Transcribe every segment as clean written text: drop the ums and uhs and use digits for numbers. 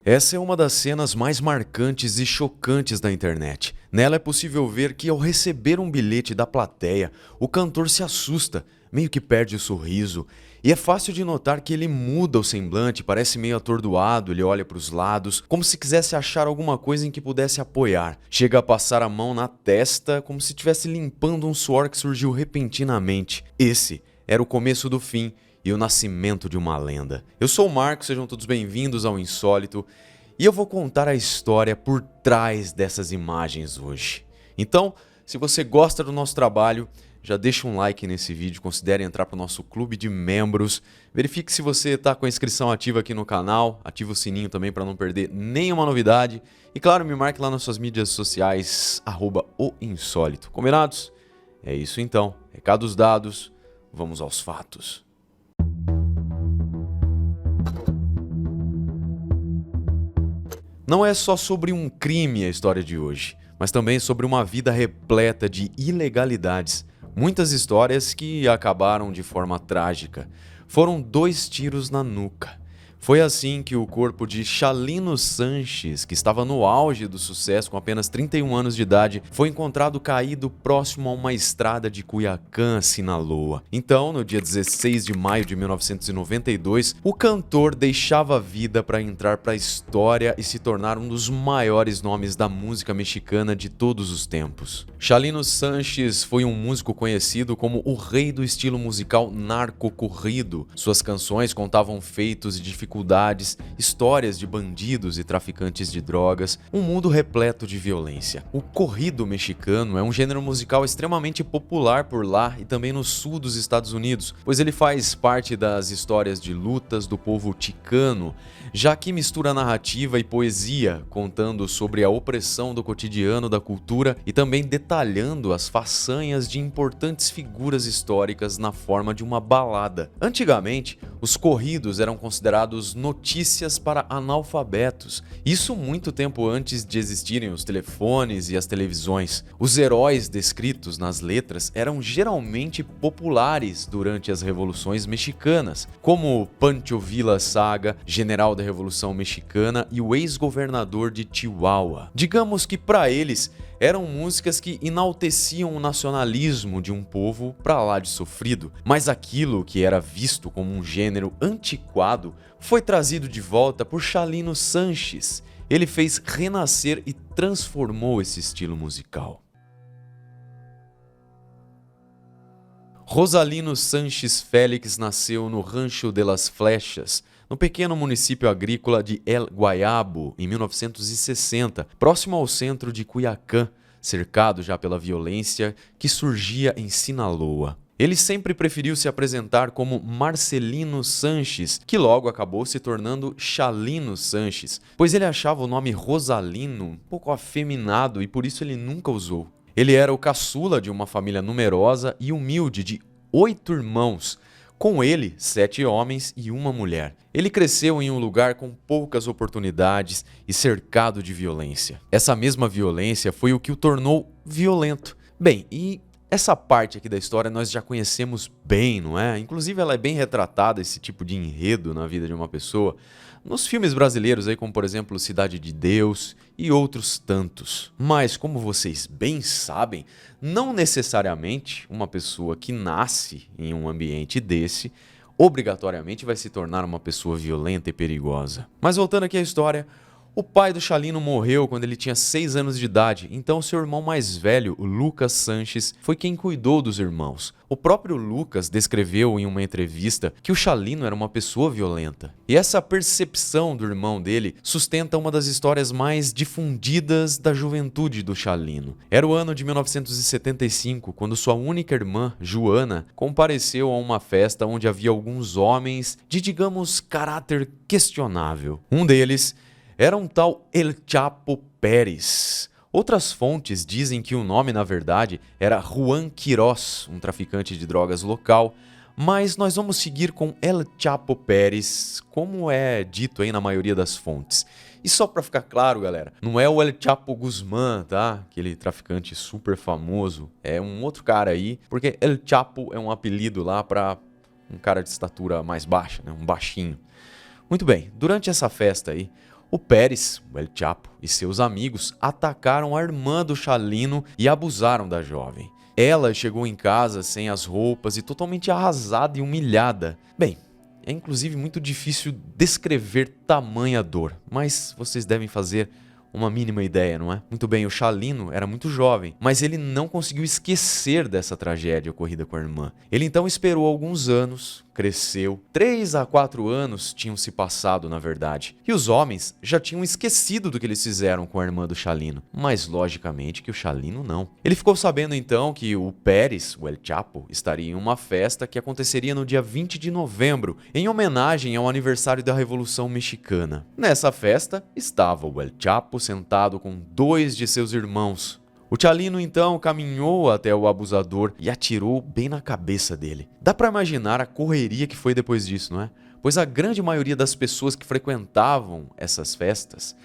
Essa é uma das cenas mais marcantes e chocantes da internet. Nela é possível ver que, ao receber um bilhete da plateia, o cantor se assusta, meio que perde o sorriso, e é fácil de notar que ele muda o semblante, parece meio atordoado, ele olha para os lados, como se quisesse achar alguma coisa em que pudesse apoiar. Chega a passar a mão na testa, como se estivesse limpando um suor que surgiu repentinamente. Esse era o começo do fim e o nascimento de uma lenda. Eu sou o Marco, sejam todos bem-vindos ao Insólito, e eu vou contar a história por trás dessas imagens hoje. Então, se você gosta do nosso trabalho, já deixa um like nesse vídeo, considere entrar para o nosso clube de membros, verifique se você está com a inscrição ativa aqui no canal, ativa o sininho também para não perder nenhuma novidade, e claro, me marque lá nas suas mídias sociais, @oinsólito. Combinados? É isso então, recados dados, vamos aos fatos. Não é só sobre um crime a história de hoje, mas também sobre uma vida repleta de ilegalidades. Muitas histórias que acabaram de forma trágica. Foram 2 tiros na nuca. Foi assim que o corpo de Chalino Sanches, que estava no auge do sucesso com apenas 31 anos de idade, foi encontrado caído próximo a uma estrada de Cuiacán, Sinaloa. Então, no dia 16 de maio de 1992, o cantor deixava a vida para entrar para a história e se tornar um dos maiores nomes da música mexicana de todos os tempos. Chalino Sanches foi um músico conhecido como o rei do estilo musical narcocorrido. Suas canções contavam feitos e dificuldades, histórias de bandidos e traficantes de drogas, um mundo repleto de violência. O corrido mexicano é um gênero musical extremamente popular por lá e também no sul dos Estados Unidos, pois ele faz parte das histórias de lutas do povo chicano, já que mistura narrativa e poesia, contando sobre a opressão do cotidiano da cultura e também detalhando as façanhas de importantes figuras históricas na forma de uma balada. Antigamente, os corridos eram considerados notícias para analfabetos, isso muito tempo antes de existirem os telefones e as televisões. Os heróis descritos nas letras eram geralmente populares durante as revoluções mexicanas, como Pancho Villa Saga, general da Revolução Mexicana e o ex-governador de Chihuahua. Digamos que para eles eram músicas que enalteciam o nacionalismo de um povo pra lá de sofrido, mas aquilo que era visto como um gênero antiquado foi trazido de volta por Chalino Sanches. Ele fez renascer e transformou esse estilo musical. Rosalino Sanches Félix nasceu no Rancho de las Flechas, no pequeno município agrícola de El Guayabo, em 1960, próximo ao centro de Cuiacán, cercado já pela violência que surgia em Sinaloa. Ele sempre preferiu se apresentar como Marcelino Sanches, que logo acabou se tornando Chalino Sanches, pois ele achava o nome Rosalino um pouco afeminado e por isso ele nunca usou. Ele era o caçula de uma família numerosa e humilde de 8 irmãos, com ele 7 homens e uma mulher. Ele cresceu em um lugar com poucas oportunidades e cercado de violência. Essa mesma violência foi o que o tornou violento. Bem, e essa parte aqui da história nós já conhecemos bem, não é? Inclusive ela é bem retratada, esse tipo de enredo na vida de uma pessoa, nos filmes brasileiros aí, como por exemplo Cidade de Deus e outros tantos. Mas como vocês bem sabem, não necessariamente uma pessoa que nasce em um ambiente desse obrigatoriamente vai se tornar uma pessoa violenta e perigosa. Mas voltando aqui à história, o pai do Chalino morreu quando ele tinha 6 anos de idade, então seu irmão mais velho, o Lucas Sanches, foi quem cuidou dos irmãos. O próprio Lucas descreveu em uma entrevista que o Chalino era uma pessoa violenta. E essa percepção do irmão dele sustenta uma das histórias mais difundidas da juventude do Chalino. Era o ano de 1975, quando sua única irmã, Joana, compareceu a uma festa onde havia alguns homens de, digamos, caráter questionável. Um deles era um tal El Chapo Pérez. Outras fontes dizem que o nome, na verdade, era Juan Quiroz, um traficante de drogas local, mas nós vamos seguir com El Chapo Pérez, como é dito aí na maioria das fontes. E só pra ficar claro, galera, não é o El Chapo Guzmán, tá? Aquele traficante super famoso. É um outro cara aí, porque El Chapo é um apelido lá pra um cara de estatura mais baixa, né? Um baixinho. Muito bem, durante essa festa aí, O Pérez, o El Chapo, e seus amigos atacaram a irmã do Chalino e abusaram da jovem. Ela chegou em casa sem as roupas e totalmente arrasada e humilhada. Bem, é inclusive muito difícil descrever tamanha dor, mas vocês devem fazer uma mínima ideia, não é? Muito bem, o Chalino era muito jovem, mas ele não conseguiu esquecer dessa tragédia ocorrida com a irmã. Ele então esperou alguns anos, cresceu. 3 a 4 anos tinham se passado, na verdade. E os homens já tinham esquecido do que eles fizeram com a irmã do Chalino. Mas, logicamente, que o Chalino não. Ele ficou sabendo então que o Pérez, o El Chapo, estaria em uma festa que aconteceria no dia 20 de novembro, em homenagem ao aniversário da Revolução Mexicana. Nessa festa estava o El Chapo sentado com 2 de seus irmãos. O Chalino então caminhou até o abusador e atirou bem na cabeça dele. Dá pra imaginar a correria que foi depois disso, não é? Pois a grande maioria das pessoas que frequentavam essas festas,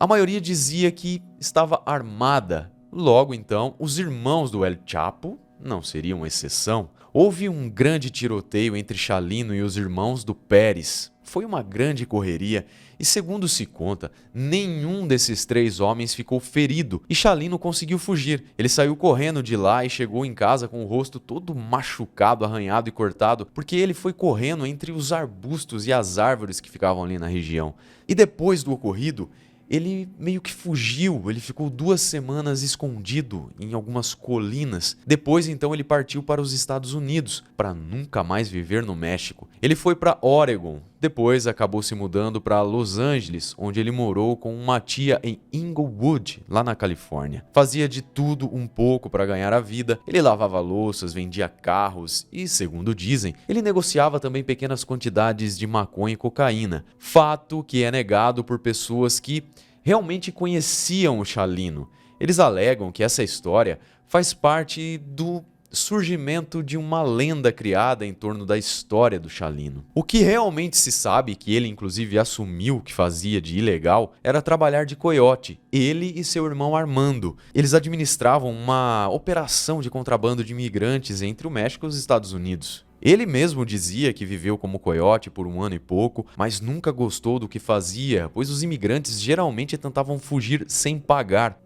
a maioria dizia que estava armada. Logo então, os irmãos do El Chapo não seriam exceção. Houve um grande tiroteio entre Chalino e os irmãos do Pérez. Foi uma grande correria e, segundo se conta, nenhum desses 3 homens ficou ferido e Chalino conseguiu fugir. Ele saiu correndo de lá e chegou em casa com o rosto todo machucado, arranhado e cortado, porque ele foi correndo entre os arbustos e as árvores que ficavam ali na região. E depois do ocorrido, ele meio que fugiu, ele ficou 2 semanas escondido em algumas colinas. Depois, então, ele partiu para os Estados Unidos, para nunca mais viver no México. Ele foi para Oregon, depois acabou se mudando para Los Angeles, onde ele morou com uma tia em Inglewood, lá na Califórnia. Fazia de tudo um pouco para ganhar a vida, ele lavava louças, vendia carros e, segundo dizem, ele negociava também pequenas quantidades de maconha e cocaína. Fato que é negado por pessoas que realmente conheciam o Chalino. Eles alegam que essa história faz parte do surgimento de uma lenda criada em torno da história do Chalino. O que realmente se sabe, que ele inclusive assumiu que fazia de ilegal, era trabalhar de coiote, ele e seu irmão Armando. Eles administravam uma operação de contrabando de imigrantes entre o México e os Estados Unidos. Ele mesmo dizia que viveu como coiote por 1 ano e pouco, mas nunca gostou do que fazia, pois os imigrantes geralmente tentavam fugir sem pagar.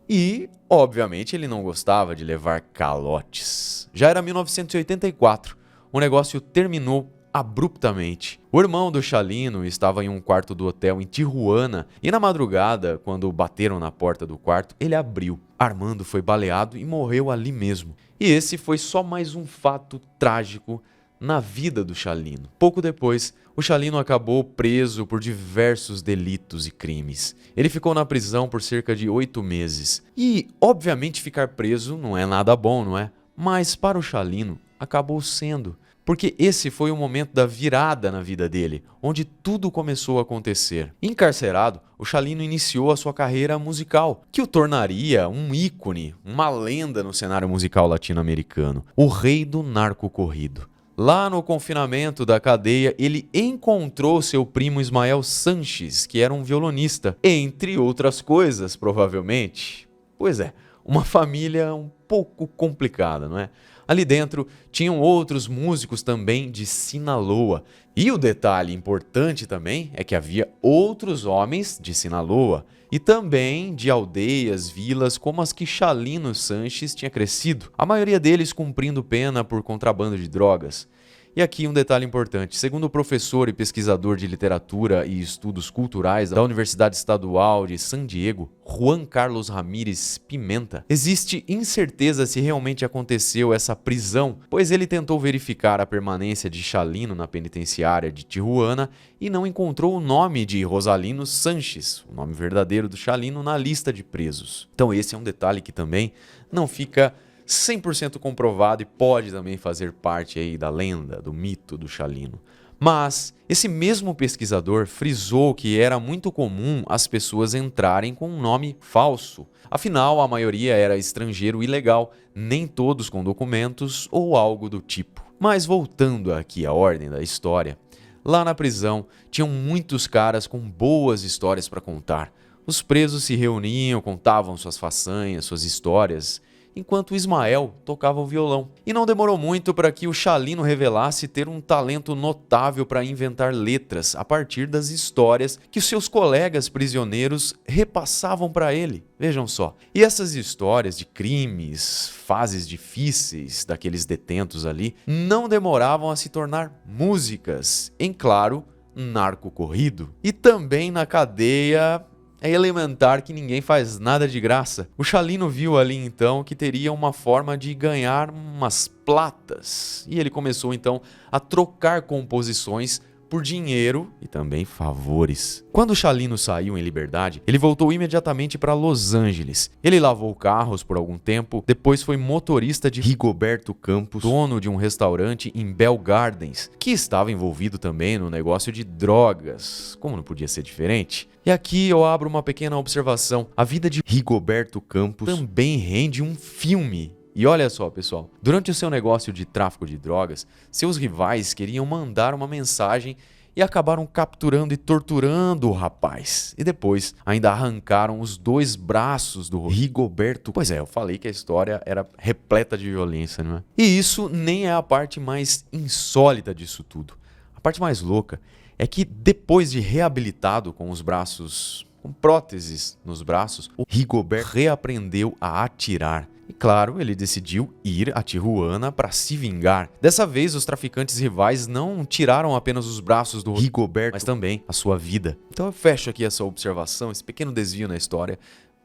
E, obviamente, ele não gostava de levar calotes. Já era 1984, o negócio terminou abruptamente. O irmão do Chalino estava em um quarto do hotel em Tijuana e na madrugada, quando bateram na porta do quarto, ele abriu. Armando foi baleado e morreu ali mesmo. E esse foi só mais um fato trágico na vida do Chalino. Pouco depois, o Chalino acabou preso por diversos delitos e crimes. Ele ficou na prisão por cerca de 8 meses. E, obviamente, ficar preso não é nada bom, não é? Mas para o Chalino, acabou sendo. Porque esse foi o momento da virada na vida dele, onde tudo começou a acontecer. Encarcerado, o Chalino iniciou a sua carreira musical, que o tornaria um ícone, uma lenda no cenário musical latino-americano, o rei do narco corrido. Lá no confinamento da cadeia, ele encontrou seu primo Ismael Sanches, que era um violonista, entre outras coisas, provavelmente. Pois é, uma família um pouco complicada, não é? Ali dentro tinham outros músicos também de Sinaloa. E o detalhe importante também é que havia outros homens de Sinaloa e também de aldeias, vilas como as que Chalino Sanches tinha crescido, a maioria deles cumprindo pena por contrabando de drogas. E aqui um detalhe importante, segundo o professor e pesquisador de literatura e estudos culturais da Universidade Estadual de San Diego, Juan Carlos Ramírez Pimenta, existe incerteza se realmente aconteceu essa prisão, pois ele tentou verificar a permanência de Chalino na penitenciária de Tijuana e não encontrou o nome de Rosalino Sanches, o nome verdadeiro do Chalino, na lista de presos. Então esse é um detalhe que também não fica 100% comprovado e pode também fazer parte aí da lenda, do mito do Chalino. Mas esse mesmo pesquisador frisou que era muito comum as pessoas entrarem com um nome falso. Afinal, a maioria era estrangeiro ilegal, nem todos com documentos ou algo do tipo. Mas voltando aqui à ordem da história, lá na prisão tinham muitos caras com boas histórias para contar. Os presos se reuniam, contavam suas façanhas, suas histórias. enquanto Ismael tocava o violão. E não demorou muito para que o Chalino revelasse ter um talento notável para inventar letras a partir das histórias que os seus colegas prisioneiros repassavam para ele. Vejam só. E essas histórias de crimes, fases difíceis daqueles detentos ali, não demoravam a se tornar músicas, em claro, narco corrido. E também na cadeia é elementar que ninguém faz nada de graça. O Chalino viu ali então que teria uma forma de ganhar umas platas. E ele começou então a trocar composições por dinheiro e também favores. Quando o Chalino saiu em liberdade, ele voltou imediatamente para Los Angeles. Ele lavou carros por algum tempo, depois foi motorista de Rigoberto Campos, dono de um restaurante em Bell Gardens, que estava envolvido também no negócio de drogas, como não podia ser diferente. E aqui eu abro uma pequena observação. A vida de Rigoberto Campos também rende um filme. E olha só, pessoal, durante o seu negócio de tráfico de drogas, seus rivais queriam mandar uma mensagem e acabaram capturando e torturando o rapaz. E depois ainda arrancaram os 2 braços do Rigoberto. Pois é, eu falei que a história era repleta de violência, não é? E isso nem é a parte mais insólita disso tudo. A parte mais louca é que depois de reabilitado com os braços, com próteses nos braços, o Rigoberto reaprendeu a atirar. E claro, ele decidiu ir a Tijuana para se vingar. Dessa vez, os traficantes rivais não tiraram apenas os braços do Rigoberto, mas também a sua vida. Então eu fecho aqui essa observação, esse pequeno desvio na história,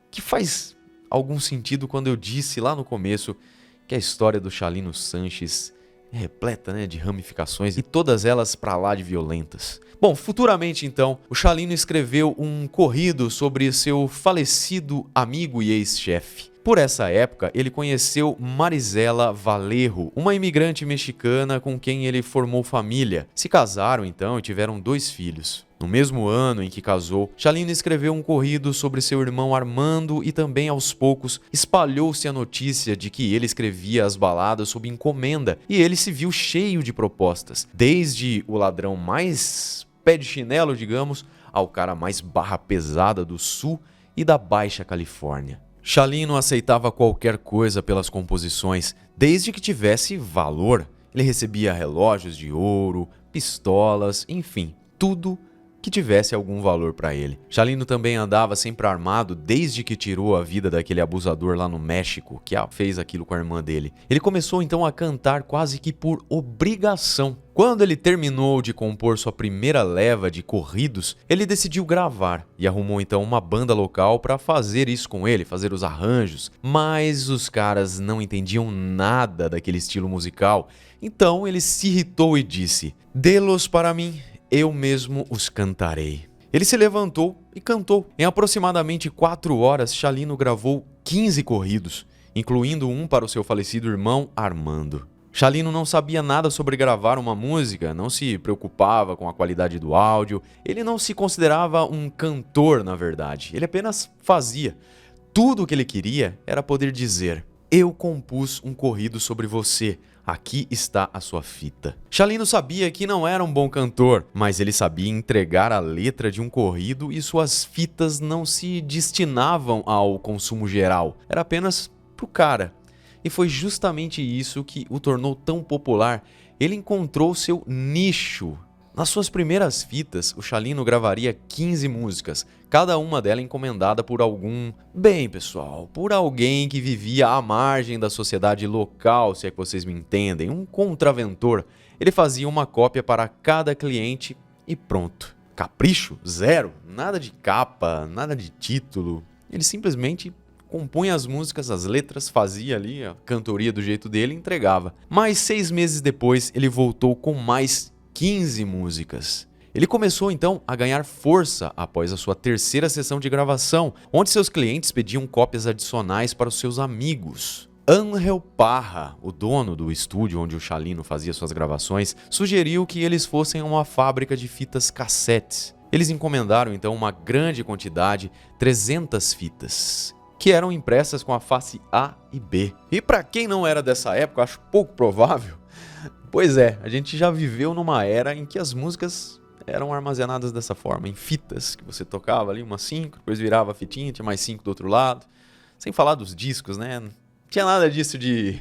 que faz algum sentido quando eu disse lá no começo que a história do Chalino Sanches é repleta, né, de ramificações e todas elas pra lá de violentas. Bom, futuramente então, o Chalino escreveu um corrido sobre seu falecido amigo e ex-chefe. Por essa época, ele conheceu Marisela Valerro, uma imigrante mexicana com quem ele formou família. Se casaram então e tiveram 2 filhos. No mesmo ano em que casou, Chalino escreveu um corrido sobre seu irmão Armando e também, aos poucos, espalhou-se a notícia de que ele escrevia as baladas sob encomenda e ele se viu cheio de propostas, desde o ladrão mais pé de chinelo, digamos, ao cara mais barra pesada do sul e da Baixa Califórnia. Chalino aceitava qualquer coisa pelas composições, desde que tivesse valor. Ele recebia relógios de ouro, pistolas, enfim, tudo que tivesse algum valor para ele. Chalino também andava sempre armado desde que tirou a vida daquele abusador lá no México, que fez aquilo com a irmã dele. Ele começou então a cantar quase que por obrigação. Quando ele terminou de compor sua primeira leva de corridos, ele decidiu gravar e arrumou então uma banda local para fazer isso com ele, fazer os arranjos. Mas os caras não entendiam nada daquele estilo musical, então ele se irritou e disse: "Dê-los para mim, eu mesmo os cantarei." Ele se levantou e cantou. Em aproximadamente 4 horas, Chalino gravou 15 corridos, incluindo um para o seu falecido irmão Armando. Chalino não sabia nada sobre gravar uma música, não se preocupava com a qualidade do áudio, ele não se considerava um cantor, na verdade, ele apenas fazia. Tudo o que ele queria era poder dizer: "Eu compus um corrido sobre você. Aqui está a sua fita." Chalino sabia que não era um bom cantor, mas ele sabia entregar a letra de um corrido e suas fitas não se destinavam ao consumo geral. Era apenas pro cara. E foi justamente isso que o tornou tão popular. Ele encontrou seu nicho. Nas suas primeiras fitas, o Chalino gravaria 15 músicas, cada uma delas encomendada por por alguém que vivia à margem da sociedade local, se é que vocês me entendem, um contraventor. Ele fazia uma cópia para cada cliente e pronto. Capricho? Zero. Nada de capa, nada de título. Ele simplesmente compunha as músicas, as letras, fazia ali a cantoria do jeito dele e entregava. Mas 6 meses depois, ele voltou com mais 15 músicas. Ele começou então a ganhar força após a sua terceira sessão de gravação, onde seus clientes pediam cópias adicionais para os seus amigos. Ángel Parra, o dono do estúdio onde o Chalino fazia suas gravações, sugeriu que eles fossem a uma fábrica de fitas cassetes. Eles encomendaram então uma grande quantidade, 300 fitas, que eram impressas com a face A e B. E para quem não era dessa época, acho pouco provável. Pois é, a gente já viveu numa era em que as músicas eram armazenadas dessa forma, em fitas, que você tocava ali umas 5, depois virava a fitinha, tinha mais 5 do outro lado. Sem falar dos discos, né? Tinha nada disso de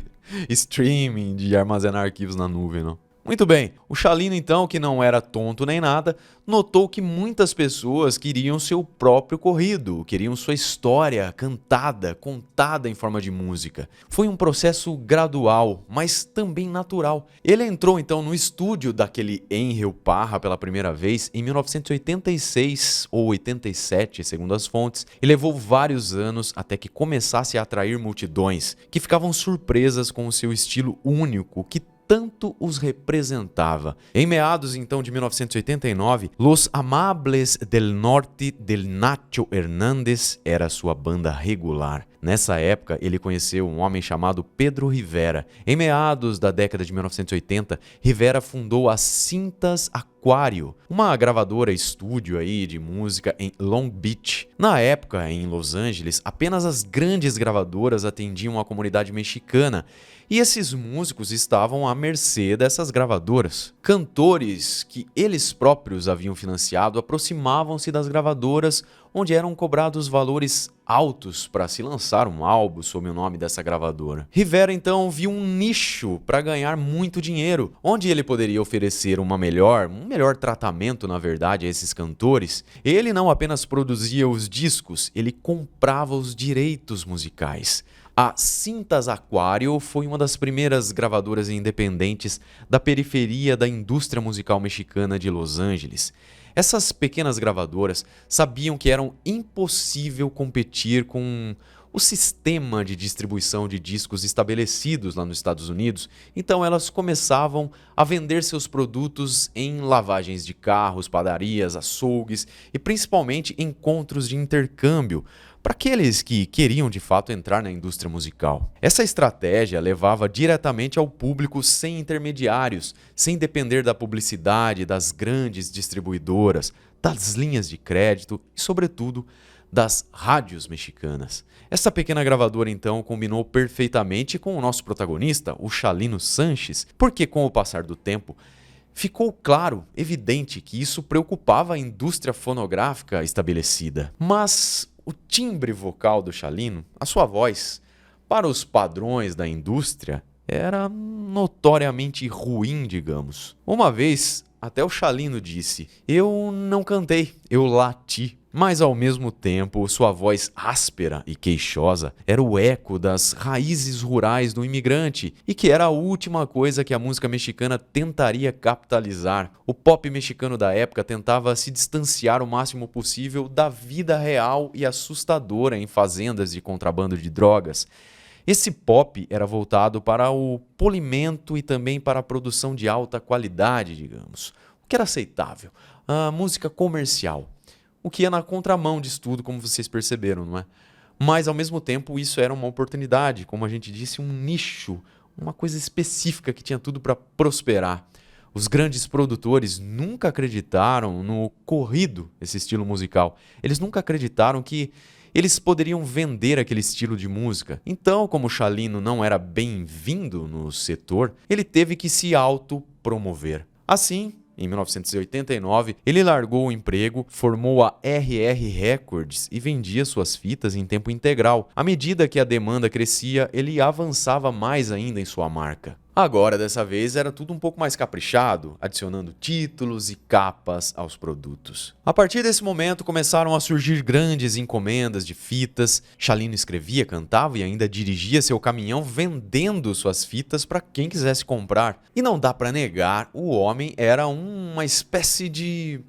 streaming, de armazenar arquivos na nuvem, não. Muito bem, o Chalino então, que não era tonto nem nada, notou que muitas pessoas queriam seu próprio corrido, queriam sua história cantada, contada em forma de música. Foi um processo gradual, mas também natural. Ele entrou então no estúdio daquele Enrel Parra pela primeira vez em 1986 ou 87, segundo as fontes, e levou vários anos até que começasse a atrair multidões, que ficavam surpresas com o seu estilo único, que tanto os representava. Em meados então de 1989, Los Amables del Norte del Nacho Hernández era sua banda regular. Nessa época, ele conheceu um homem chamado Pedro Rivera. Em meados da década de 1980, Rivera fundou a Cintas Aquário, uma gravadora estúdio aí de música em Long Beach. Na época, em Los Angeles, apenas as grandes gravadoras atendiam a comunidade mexicana, e esses músicos estavam à mercê dessas gravadoras. Cantores que eles próprios haviam financiado aproximavam-se das gravadoras, onde eram cobrados valores altos para se lançar um álbum sob o nome dessa gravadora. Rivera então viu um nicho para ganhar muito dinheiro, onde ele poderia oferecer um melhor tratamento, na verdade, a esses cantores. Ele não apenas produzia os discos, ele comprava os direitos musicais. A Cintas Aquário foi uma das primeiras gravadoras independentes da periferia da indústria musical mexicana de Los Angeles. Essas pequenas gravadoras sabiam que era impossível competir com o sistema de distribuição de discos estabelecidos lá nos Estados Unidos, então elas começavam a vender seus produtos em lavagens de carros, padarias, açougues e principalmente encontros de intercâmbio, para aqueles que queriam de fato entrar na indústria musical. Essa estratégia levava diretamente ao público sem intermediários, sem depender da publicidade das grandes distribuidoras, das linhas de crédito e, sobretudo, das rádios mexicanas. Essa pequena gravadora então combinou perfeitamente com o nosso protagonista, o Chalino Sánchez, porque com o passar do tempo ficou claro, evidente, que isso preocupava a indústria fonográfica estabelecida. Mas o timbre vocal do Chalino, a sua voz, para os padrões da indústria, era notoriamente ruim, digamos. Uma vez, até o Chalino disse: "Eu não cantei, eu lati." Mas ao mesmo tempo, sua voz áspera e queixosa era o eco das raízes rurais do imigrante e que era a última coisa que a música mexicana tentaria capitalizar. O pop mexicano da época tentava se distanciar o máximo possível da vida real e assustadora em fazendas de contrabando de drogas. Esse pop era voltado para o polimento e também para a produção de alta qualidade, digamos, o que era aceitável, a música comercial. O que ia na contramão disso tudo, como vocês perceberam, não é? Mas, ao mesmo tempo, isso era uma oportunidade, como a gente disse, um nicho, uma coisa específica que tinha tudo para prosperar. Os grandes produtores nunca acreditaram no corrido, esse estilo musical. Eles nunca acreditaram que eles poderiam vender aquele estilo de música. Então, como o Chalino não era bem-vindo no setor, ele teve que se autopromover. Assim, em 1989, ele largou o emprego, formou a RR Records e vendia suas fitas em tempo integral. À medida que a demanda crescia, ele avançava mais ainda em sua marca. Agora, dessa vez, era tudo um pouco mais caprichado, adicionando títulos e capas aos produtos. A partir desse momento, começaram a surgir grandes encomendas de fitas. Chalino escrevia, cantava e ainda dirigia seu caminhão vendendo suas fitas para quem quisesse comprar. E não dá para negar, o homem era uma espécie de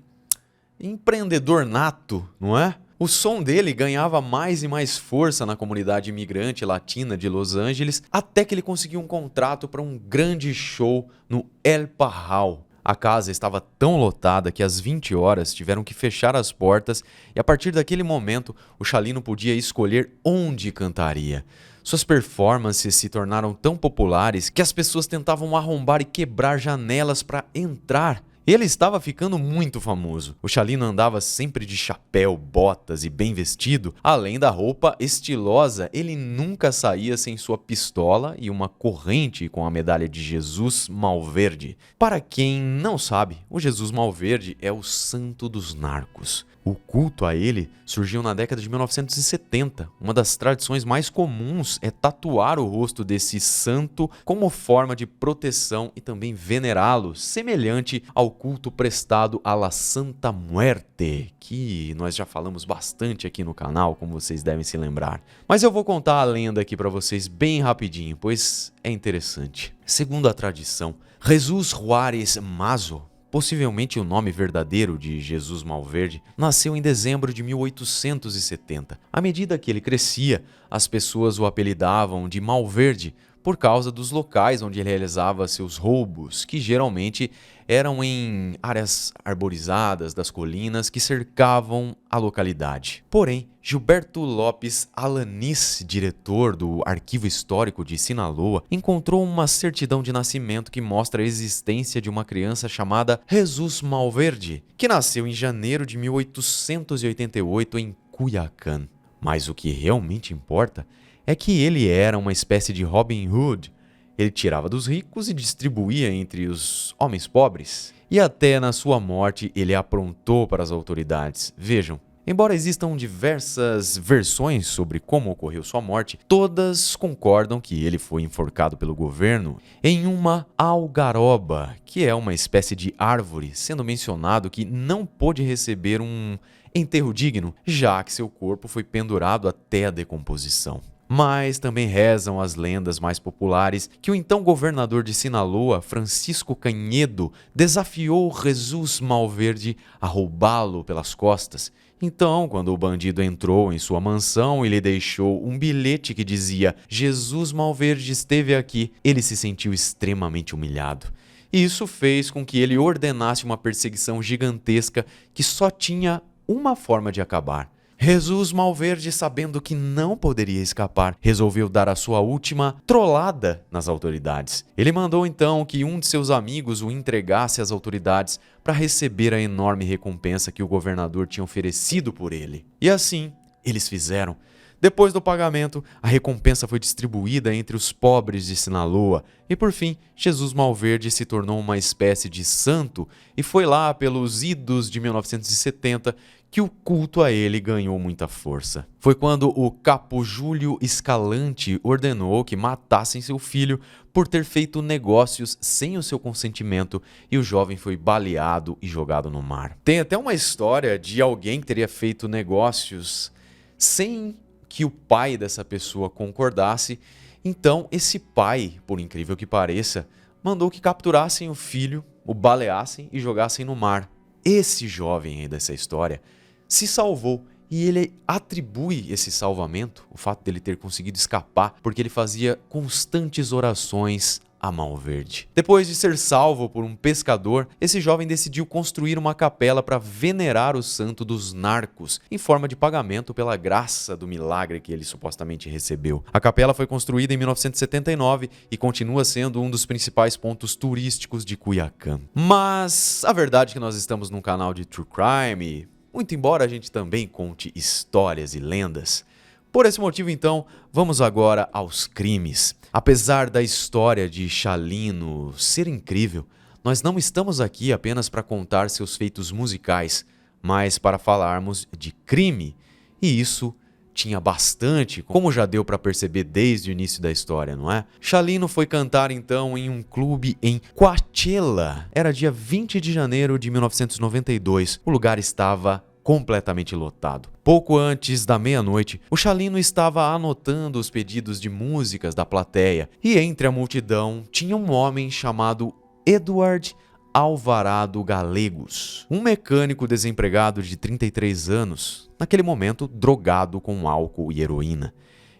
empreendedor nato, não é? O som dele ganhava mais e mais força na comunidade imigrante latina de Los Angeles, até que ele conseguiu um contrato para um grande show no El Parral. A casa estava tão lotada que às 20 horas tiveram que fechar as portas e a partir daquele momento o Chalino podia escolher onde cantaria. Suas performances se tornaram tão populares que as pessoas tentavam arrombar e quebrar janelas para entrar. Ele estava ficando muito famoso. O Chalino andava sempre de chapéu, botas e bem vestido. Além da roupa estilosa, ele nunca saía sem sua pistola e uma corrente com a medalha de Jesus Malverde. Para quem não sabe, o Jesus Malverde é o santo dos narcos. O culto a ele surgiu na década de 1970. Uma das tradições mais comuns é tatuar o rosto desse santo como forma de proteção e também venerá-lo, semelhante ao culto prestado à La Santa Muerte, que nós já falamos bastante aqui no canal, como vocês devem se lembrar. Mas eu vou contar a lenda aqui para vocês bem rapidinho, pois é interessante. Segundo a tradição, Jesus Juárez Mazo, possivelmente o nome verdadeiro de Jesus Malverde, nasceu em dezembro de 1870. À medida que ele crescia, as pessoas o apelidavam de Malverde por causa dos locais onde ele realizava seus roubos, que geralmente eram em áreas arborizadas das colinas que cercavam a localidade. Porém, Gilberto Lopes Alanis, diretor do Arquivo Histórico de Sinaloa, encontrou uma certidão de nascimento que mostra a existência de uma criança chamada Jesus Malverde, que nasceu em janeiro de 1888 em Culiacán. Mas o que realmente importa é que ele era uma espécie de Robin Hood. Ele tirava dos ricos e distribuía entre os homens pobres. E até na sua morte ele aprontou para as autoridades. Vejam, embora existam diversas versões sobre como ocorreu sua morte, todas concordam que ele foi enforcado pelo governo em uma algaroba, que é uma espécie de árvore, sendo mencionado que não pôde receber um enterro digno, já que seu corpo foi pendurado até a decomposição. Mas também rezam as lendas mais populares que o então governador de Sinaloa, Francisco Cañedo, desafiou Jesus Malverde a roubá-lo pelas costas. Então, quando o bandido entrou em sua mansão e lhe deixou um bilhete que dizia "Jesus Malverde esteve aqui", ele se sentiu extremamente humilhado. Isso fez com que ele ordenasse uma perseguição gigantesca que só tinha uma forma de acabar. Jesus Malverde, sabendo que não poderia escapar, resolveu dar a sua última trollada nas autoridades. Ele mandou então que um de seus amigos o entregasse às autoridades para receber a enorme recompensa que o governador tinha oferecido por ele. E assim, eles fizeram. Depois do pagamento, a recompensa foi distribuída entre os pobres de Sinaloa e, por fim, Jesus Malverde se tornou uma espécie de santo e foi lá pelos idos de 1970 que o culto a ele ganhou muita força. Foi quando o capo Júlio Escalante ordenou que matassem seu filho por ter feito negócios sem o seu consentimento e o jovem foi baleado e jogado no mar. Tem até uma história de alguém que teria feito negócios sem que o pai dessa pessoa concordasse. Então esse pai, por incrível que pareça, mandou que capturassem o filho, o baleassem e jogassem no mar. Esse jovem aí dessa história se salvou e ele atribui esse salvamento, o fato dele ter conseguido escapar, porque ele fazia constantes orações a Malverde. Depois de ser salvo por um pescador, esse jovem decidiu construir uma capela para venerar o santo dos narcos, em forma de pagamento pela graça do milagre que ele supostamente recebeu. A capela foi construída em 1979 e continua sendo um dos principais pontos turísticos de Culiacán. Mas a verdade é que nós estamos num canal de True Crime, muito embora a gente também conte histórias e lendas. Por esse motivo, então, vamos agora aos crimes. Apesar da história de Chalino ser incrível, nós não estamos aqui apenas para contar seus feitos musicais, mas para falarmos de crime. E isso tinha bastante, como já deu para perceber desde o início da história, não é? Chalino foi cantar então em um clube em Coachella. Era dia 20 de janeiro de 1992. O lugar estava completamente lotado. Pouco antes da meia-noite, o Chalino estava anotando os pedidos de músicas da plateia e entre a multidão tinha um homem chamado Edward Alvarado Galegos, um mecânico desempregado de 33 anos, naquele momento drogado com álcool e heroína.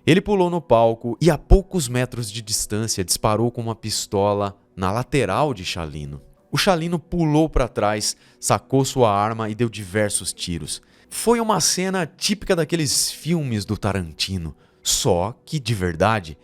Ele pulou no palco e a poucos metros de distância disparou com uma pistola na lateral de Chalino. O Chalino pulou para trás, sacou sua arma e deu diversos tiros. Foi uma cena típica daqueles filmes do Tarantino, só que de verdade.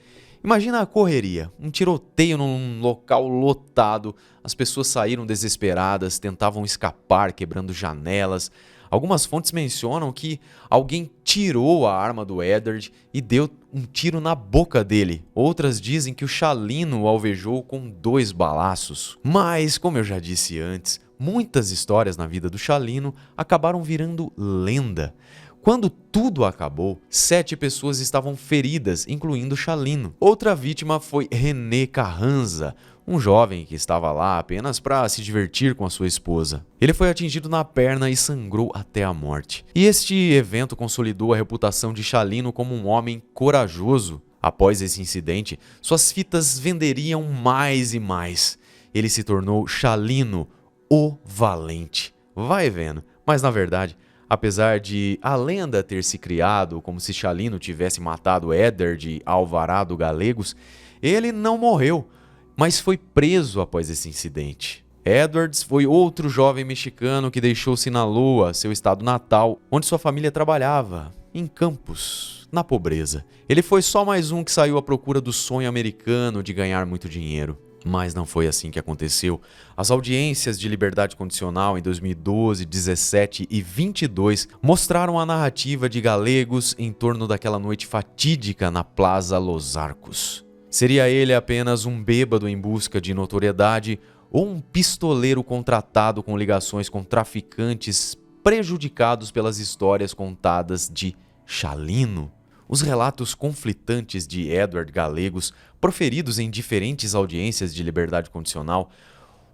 Imagina a correria, um tiroteio num local lotado, as pessoas saíram desesperadas, tentavam escapar, quebrando janelas. Algumas fontes mencionam que alguém tirou a arma do Edward e deu um tiro na boca dele. Outras dizem que o Chalino o alvejou com 2 balaços. Mas, como eu já disse antes, muitas histórias na vida do Chalino acabaram virando lenda. Quando tudo acabou, 7 pessoas estavam feridas, incluindo Chalino. Outra vítima foi René Carranza, um jovem que estava lá apenas para se divertir com a sua esposa. Ele foi atingido na perna e sangrou até a morte. E este evento consolidou a reputação de Chalino como um homem corajoso. Após esse incidente, suas fitas venderiam mais e mais. Ele se tornou Chalino, o Valente. Vai vendo, mas na verdade, apesar de a lenda ter se criado como se Chalino tivesse matado Éder de Alvarado Galegos, ele não morreu, mas foi preso após esse incidente. Edwards foi outro jovem mexicano que deixou Sinaloa, seu estado natal, onde sua família trabalhava, em Campos, na pobreza. Ele foi só mais um que saiu à procura do sonho americano de ganhar muito dinheiro. Mas não foi assim que aconteceu. As audiências de liberdade condicional em 2012, 17 e 22 mostraram a narrativa de Galegos em torno daquela noite fatídica na Plaza Los Arcos. Seria ele apenas um bêbado em busca de notoriedade ou um pistoleiro contratado com ligações com traficantes prejudicados pelas histórias contadas de Chalino? Os relatos conflitantes de Edward Galegos, proferidos em diferentes audiências de liberdade condicional,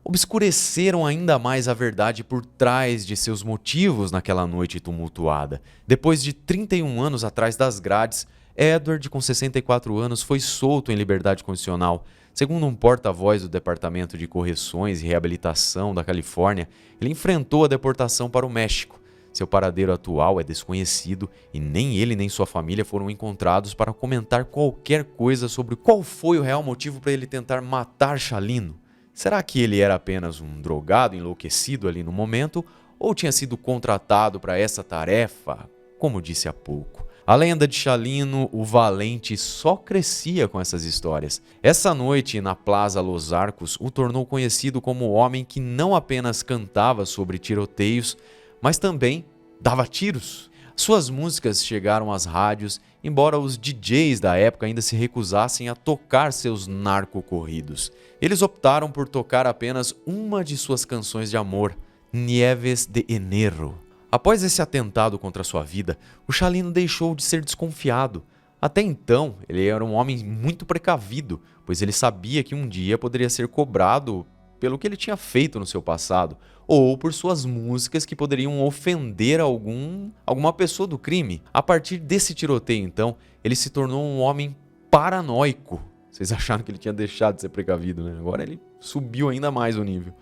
obscureceram ainda mais a verdade por trás de seus motivos naquela noite tumultuada. Depois de 31 anos atrás das grades, Edward, com 64 anos, foi solto em liberdade condicional. Segundo um porta-voz do Departamento de Correções e Reabilitação da Califórnia, ele enfrentou a deportação para o México. Seu paradeiro atual é desconhecido e nem ele nem sua família foram encontrados para comentar qualquer coisa sobre qual foi o real motivo para ele tentar matar Chalino. Será que ele era apenas um drogado enlouquecido ali no momento ou tinha sido contratado para essa tarefa, como disse há pouco? A lenda de Chalino, o Valente, só crescia com essas histórias. Essa noite, na Plaza Los Arcos, o tornou conhecido como o homem que não apenas cantava sobre tiroteios, mas também dava tiros. Suas músicas chegaram às rádios, embora os DJs da época ainda se recusassem a tocar seus narcocorridos. Eles optaram por tocar apenas uma de suas canções de amor, Nieves de Enero. Após esse atentado contra sua vida, o Chalino deixou de ser desconfiado. Até então, ele era um homem muito precavido, pois ele sabia que um dia poderia ser cobrado pelo que ele tinha feito no seu passado, ou por suas músicas que poderiam ofender alguma pessoa do crime. A partir desse tiroteio, então, ele se tornou um homem paranoico. Vocês acharam que ele tinha deixado de ser precavido, né? Agora ele subiu ainda mais o nível.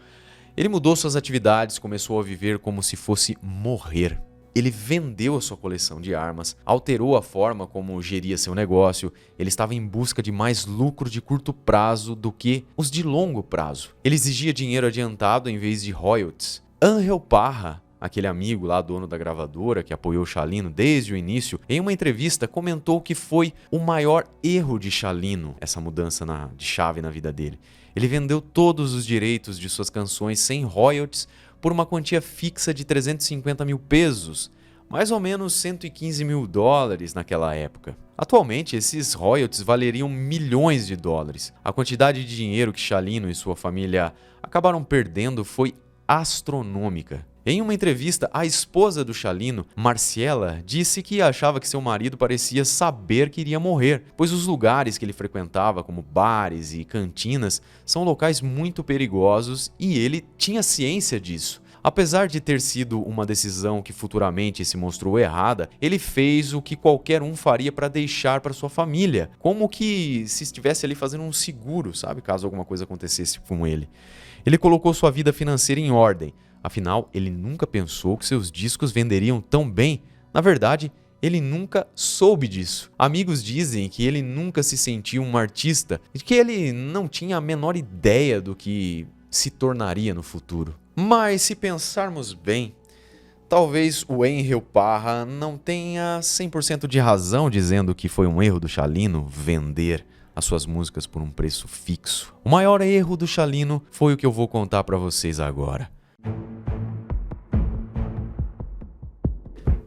Ele mudou suas atividades, começou a viver como se fosse morrer. Ele vendeu a sua coleção de armas, alterou a forma como geria seu negócio, ele estava em busca de mais lucro de curto prazo do que os de longo prazo. Ele exigia dinheiro adiantado em vez de royalties. Ángel Parra, aquele amigo lá, dono da gravadora que apoiou Chalino desde o início, em uma entrevista comentou que foi o maior erro de Chalino, essa mudança de chave na vida dele. Ele vendeu todos os direitos de suas canções sem royalties por uma quantia fixa de 350 mil pesos, mais ou menos 115 mil dólares naquela época. Atualmente, esses royalties valeriam milhões de dólares. A quantidade de dinheiro que Chalino e sua família acabaram perdendo foi astronômica. Em uma entrevista, a esposa do Chalino, Marciela, disse que achava que seu marido parecia saber que iria morrer, pois os lugares que ele frequentava, como bares e cantinas, são locais muito perigosos e ele tinha ciência disso. Apesar de ter sido uma decisão que futuramente se mostrou errada, ele fez o que qualquer um faria para deixar para sua família, como que se estivesse ali fazendo um seguro, sabe, caso alguma coisa acontecesse com ele. Ele colocou sua vida financeira em ordem. Afinal, ele nunca pensou que seus discos venderiam tão bem. Na verdade, ele nunca soube disso. Amigos dizem que ele nunca se sentiu um artista e que ele não tinha a menor ideia do que se tornaria no futuro. Mas se pensarmos bem, talvez o Ángel Parra não tenha 100% de razão dizendo que foi um erro do Chalino vender as suas músicas por um preço fixo. O maior erro do Chalino foi o que eu vou contar para vocês agora.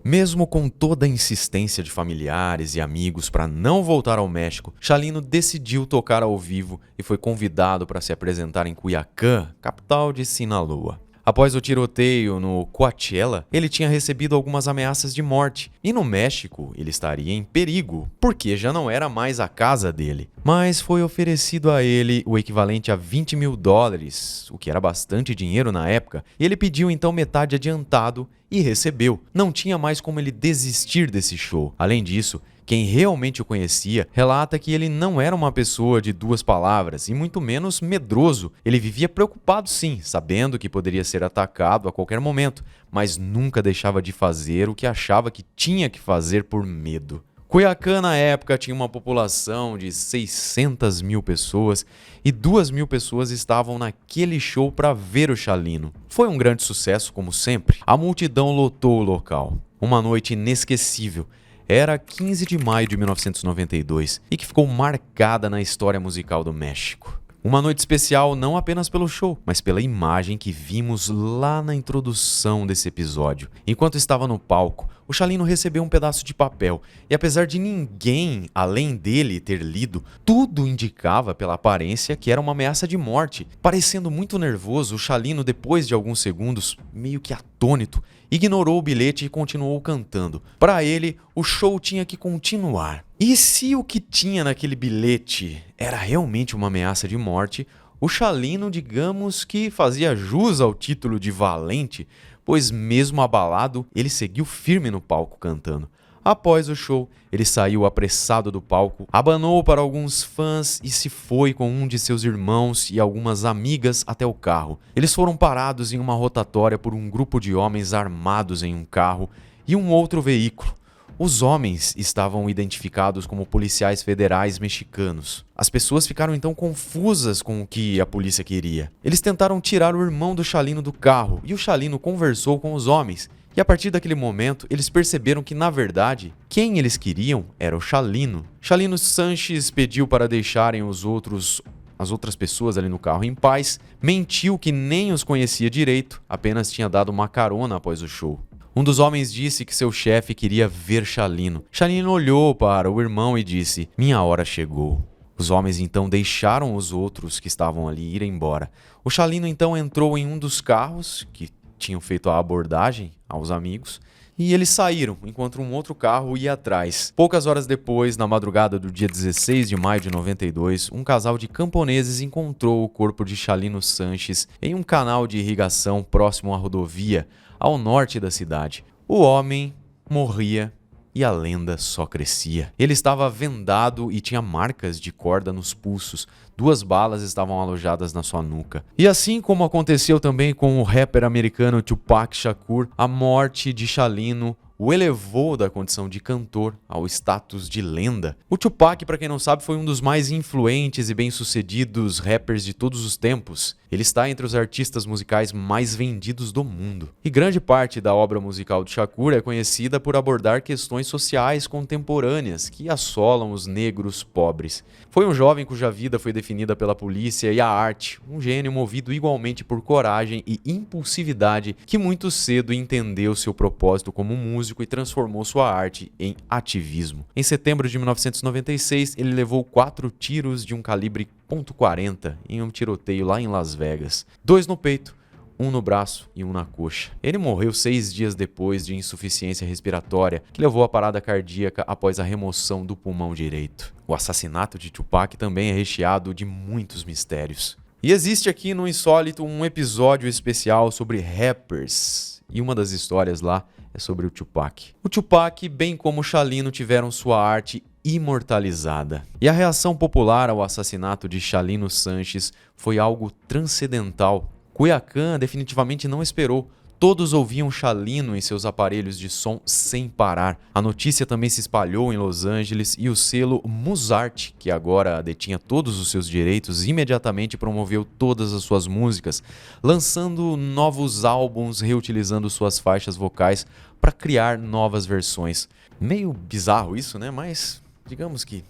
Mesmo com toda a insistência de familiares e amigos para não voltar ao México, Chalino decidiu tocar ao vivo e foi convidado para se apresentar em Culiacán, capital de Sinaloa. Após o tiroteio no Coachella, ele tinha recebido algumas ameaças de morte, e no México ele estaria em perigo, porque já não era mais a casa dele. Mas foi oferecido a ele o equivalente a $20.000, o que era bastante dinheiro na época, e ele pediu então metade adiantado e recebeu. Não tinha mais como ele desistir desse show. Além disso, quem realmente o conhecia relata que ele não era uma pessoa de duas palavras e muito menos medroso. Ele vivia preocupado sim, sabendo que poderia ser atacado a qualquer momento, mas nunca deixava de fazer o que achava que tinha que fazer por medo. Cuiacán, na época, tinha uma população de 600 mil pessoas e 2.000 pessoas estavam naquele show para ver o Chalino. Foi um grande sucesso, como sempre. A multidão lotou o local. Uma noite inesquecível. Era 15 de maio de 1992 e que ficou marcada na história musical do México. Uma noite especial não apenas pelo show, mas pela imagem que vimos lá na introdução desse episódio. Enquanto estava no palco, o Chalino recebeu um pedaço de papel e, apesar de ninguém além dele ter lido, tudo indicava pela aparência que era uma ameaça de morte. Parecendo muito nervoso, o Chalino, depois de alguns segundos, meio que atônito, ignorou o bilhete e continuou cantando. Para ele, o show tinha que continuar. E se o que tinha naquele bilhete era realmente uma ameaça de morte, o Chalino, digamos que fazia jus ao título de valente, pois mesmo abalado, ele seguiu firme no palco cantando. Após o show, ele saiu apressado do palco, abanou para alguns fãs e se foi com um de seus irmãos e algumas amigas até o carro. Eles foram parados em uma rotatória por um grupo de homens armados em um carro e um outro veículo. Os homens estavam identificados como policiais federais mexicanos. As pessoas ficaram então confusas com o que a polícia queria. Eles tentaram tirar o irmão do Chalino do carro e o Chalino conversou com os homens. E a partir daquele momento, eles perceberam que, na verdade, quem eles queriam era o Chalino. Chalino Sanches pediu para deixarem as outras pessoas ali no carro em paz, mentiu que nem os conhecia direito, apenas tinha dado uma carona após o show. Um dos homens disse que seu chefe queria ver Chalino. Chalino olhou para o irmão e disse: "Minha hora chegou." Os homens então deixaram os outros que estavam ali ir embora. O Chalino então entrou em um dos carros que tinham feito a abordagem aos amigos e eles saíram, enquanto um outro carro ia atrás. Poucas horas depois, na madrugada do dia 16 de maio de 92, um casal de camponeses encontrou o corpo de Chalino Sanches em um canal de irrigação próximo à rodovia, ao norte da cidade. O homem morria e a lenda só crescia. Ele estava vendado e tinha marcas de corda nos pulsos. 2 balas estavam alojadas na sua nuca. E assim como aconteceu também com o rapper americano Tupac Shakur, a morte de Chalino o elevou da condição de cantor ao status de lenda. O Tupac, para quem não sabe, foi um dos mais influentes e bem-sucedidos rappers de todos os tempos. Ele está entre os artistas musicais mais vendidos do mundo. E grande parte da obra musical de Shakur é conhecida por abordar questões sociais contemporâneas que assolam os negros pobres. Foi um jovem cuja vida foi definida pela polícia e a arte, um gênio movido igualmente por coragem e impulsividade que muito cedo entendeu seu propósito como músico e transformou sua arte em ativismo. Em setembro de 1996, ele levou 4 tiros de um calibre .40 em um tiroteio lá em Las Vegas. 2 no peito, 1 no braço e 1 na coxa. Ele morreu 6 dias depois de insuficiência respiratória, que levou à parada cardíaca após a remoção do pulmão direito. O assassinato de Tupac também é recheado de muitos mistérios. E existe aqui no Insólito um episódio especial sobre rappers, e uma das histórias lá é sobre o Tupac. O Tupac, bem como o Chalino, tiveram sua arte imortalizada. E a reação popular ao assassinato de Chalino Sanches foi algo transcendental. Cuiacán definitivamente não esperou. Todos ouviam Chalino em seus aparelhos de som sem parar. A notícia também se espalhou em Los Angeles e o selo Musart, que agora detinha todos os seus direitos, imediatamente promoveu todas as suas músicas, lançando novos álbuns, reutilizando suas faixas vocais para criar novas versões. Meio bizarro isso, né? Mas digamos que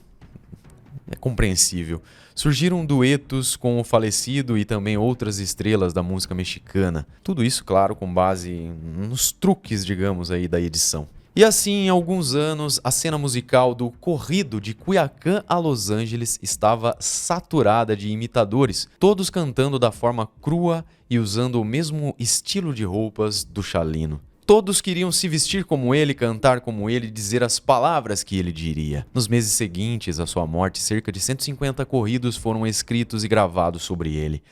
é compreensível. Surgiram duetos com o falecido e também outras estrelas da música mexicana. Tudo isso, claro, com base nos truques, digamos, aí da edição. E assim, em alguns anos, a cena musical do corrido de Cuiacán a Los Angeles estava saturada de imitadores, todos cantando da forma crua e usando o mesmo estilo de roupas do Chalino. Todos queriam se vestir como ele, cantar como ele e dizer as palavras que ele diria. Nos meses seguintes à sua morte, cerca de 150 corridos foram escritos e gravados sobre ele.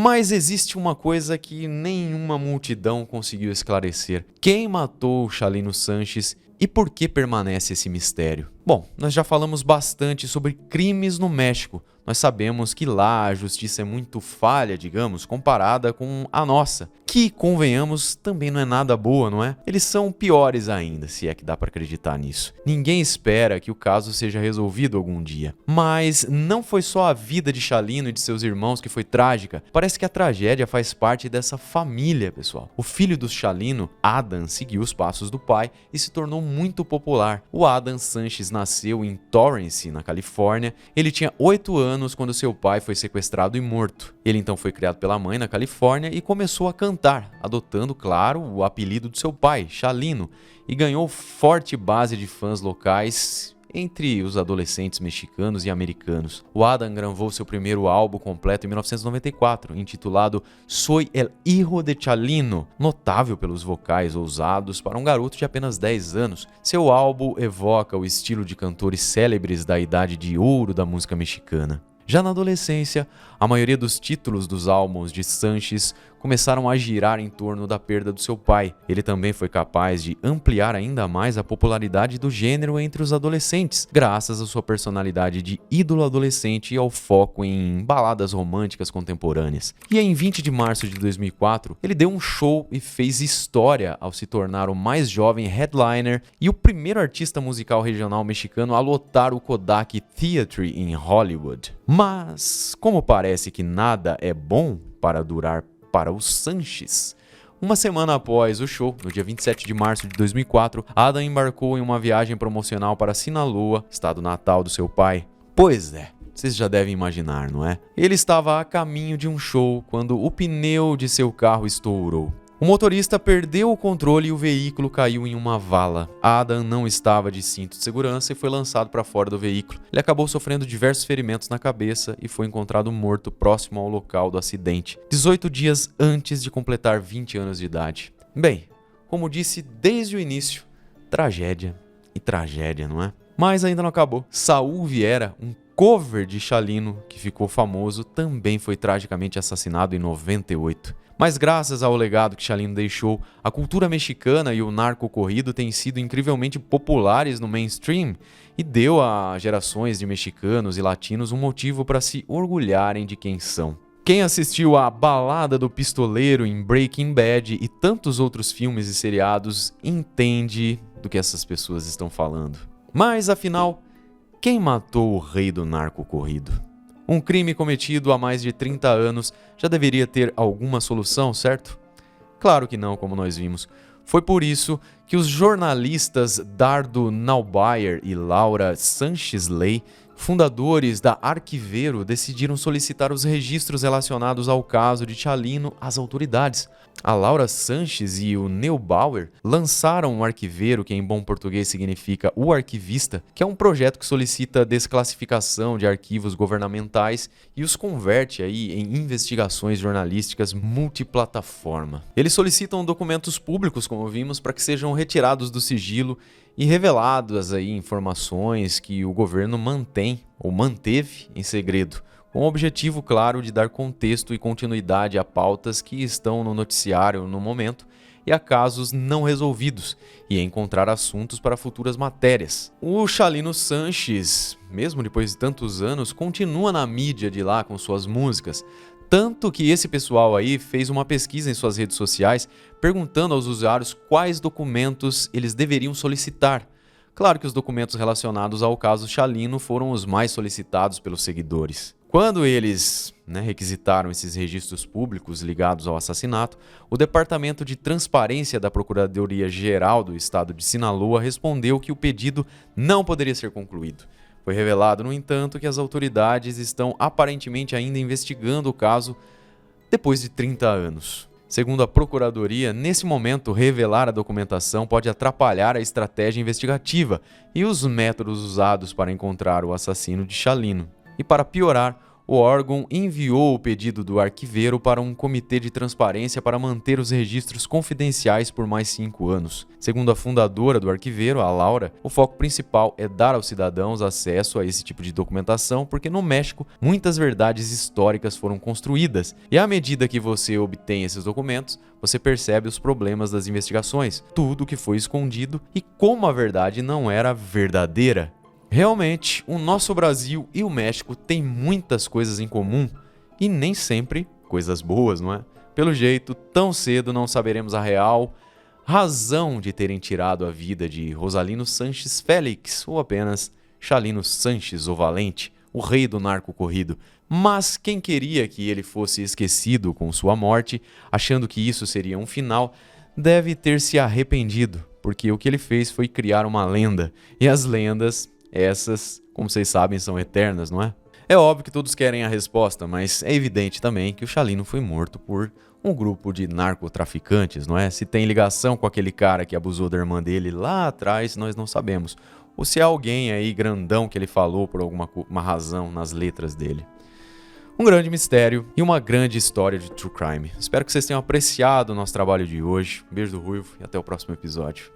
Mas existe uma coisa que nenhuma multidão conseguiu esclarecer. Quem matou Chalino Sanches e por que permanece esse mistério? Bom, nós já falamos bastante sobre crimes no México. Nós sabemos que lá a justiça é muito falha, digamos, comparada com a nossa, que, convenhamos, também não é nada boa, não é? Eles são piores ainda, se é que dá para acreditar nisso. Ninguém espera que o caso seja resolvido algum dia. Mas não foi só a vida de Chalino e de seus irmãos que foi trágica. Parece que a tragédia faz parte dessa família, pessoal. O filho do Chalino, Adam, seguiu os passos do pai e se tornou muito popular. O Adam Sanches nasceu em Torrance, na Califórnia. Ele tinha 8 anos quando seu pai foi sequestrado e morto. Ele então foi criado pela mãe na Califórnia e começou a cantar, adotando, claro, o apelido do seu pai, Chalino, e ganhou forte base de fãs locais entre os adolescentes mexicanos e americanos. O Adam gravou seu primeiro álbum completo em 1994, intitulado Soy el Hijo de Chalino, notável pelos vocais ousados para um garoto de apenas 10 anos. Seu álbum evoca o estilo de cantores célebres da idade de ouro da música mexicana. Já na adolescência, a maioria dos títulos dos álbuns de Sanches começaram a girar em torno da perda do seu pai. Ele também foi capaz de ampliar ainda mais a popularidade do gênero entre os adolescentes, graças à sua personalidade de ídolo adolescente e ao foco em baladas românticas contemporâneas. E em 20 de março de 2004, ele deu um show e fez história ao se tornar o mais jovem headliner e o primeiro artista musical regional mexicano a lotar o Kodak Theatre em Hollywood. Mas, como parece que nada é bom para durar para os Sanches, uma semana após o show, no dia 27 de março de 2004, Adam embarcou em uma viagem promocional para Sinaloa, estado natal do seu pai. Pois é, vocês já devem imaginar, não é? Ele estava a caminho de um show quando o pneu de seu carro estourou. O motorista perdeu o controle e o veículo caiu em uma vala. Adam não estava de cinto de segurança e foi lançado para fora do veículo. Ele acabou sofrendo diversos ferimentos na cabeça e foi encontrado morto próximo ao local do acidente, 18 dias antes de completar 20 anos de idade. Bem, como disse desde o início, tragédia e tragédia, não é? Mas ainda não acabou. Saul Vieira, um cover de Chalino que ficou famoso, também foi tragicamente assassinado em 98. Mas graças ao legado que Chalino deixou, a cultura mexicana e o narco-corrido têm sido incrivelmente populares no mainstream e deu a gerações de mexicanos e latinos um motivo para se orgulharem de quem são. Quem assistiu a Balada do Pistoleiro em Breaking Bad e tantos outros filmes e seriados entende do que essas pessoas estão falando. Mas afinal, quem matou o rei do narco-corrido? Um crime cometido há mais de 30 anos já deveria ter alguma solução, certo? Claro que não, como nós vimos. Foi por isso que os jornalistas Dardo Naubayer e Laura Sanches Ley, fundadores da Arquiveiro, decidiram solicitar os registros relacionados ao caso de Chalino às autoridades. A Laura Sanches e o Neubauer lançaram o Arquiveiro, que em bom português significa o arquivista, que é um projeto que solicita a desclassificação de arquivos governamentais e os converte aí em investigações jornalísticas multiplataforma. Eles solicitam documentos públicos, como vimos, para que sejam retirados do sigilo e reveladas aí informações que o governo mantém ou manteve em segredo, com o objetivo, claro, de dar contexto e continuidade a pautas que estão no noticiário no momento e a casos não resolvidos, e encontrar assuntos para futuras matérias. O Chalino Sanches, mesmo depois de tantos anos, continua na mídia de lá com suas músicas, tanto que esse pessoal aí fez uma pesquisa em suas redes sociais perguntando aos usuários quais documentos eles deveriam solicitar. Claro que os documentos relacionados ao caso Chalino foram os mais solicitados pelos seguidores. Quando eles requisitaram esses registros públicos ligados ao assassinato, o Departamento de Transparência da Procuradoria-Geral do Estado de Sinaloa respondeu que o pedido não poderia ser concluído. Foi revelado, no entanto, que as autoridades estão aparentemente ainda investigando o caso depois de 30 anos. Segundo a Procuradoria, nesse momento, revelar a documentação pode atrapalhar a estratégia investigativa e os métodos usados para encontrar o assassino de Chalino. E para piorar, o órgão enviou o pedido do arquiveiro para um comitê de transparência para manter os registros confidenciais por mais 5 anos. Segundo a fundadora do arquiveiro, a Laura, o foco principal é dar aos cidadãos acesso a esse tipo de documentação, porque no México muitas verdades históricas foram construídas, e à medida que você obtém esses documentos, você percebe os problemas das investigações, tudo que foi escondido e como a verdade não era verdadeira. Realmente, o nosso Brasil e o México têm muitas coisas em comum e nem sempre coisas boas, não é? Pelo jeito, tão cedo não saberemos a real razão de terem tirado a vida de Rosalino Sanches Félix ou apenas Chalino Sanches o Valente, o rei do narco corrido. Mas quem queria que ele fosse esquecido com sua morte, achando que isso seria um final, deve ter se arrependido, porque o que ele fez foi criar uma lenda, e as lendas, essas, como vocês sabem, são eternas, não é? É óbvio que todos querem a resposta, mas é evidente também que o Chalino foi morto por um grupo de narcotraficantes, não é? Se tem ligação com aquele cara que abusou da irmã dele lá atrás, nós não sabemos. Ou se é alguém aí grandão que ele falou por alguma razão nas letras dele. Um grande mistério e uma grande história de True Crime. Espero que vocês tenham apreciado o nosso trabalho de hoje. Um beijo do Ruivo e até o próximo episódio.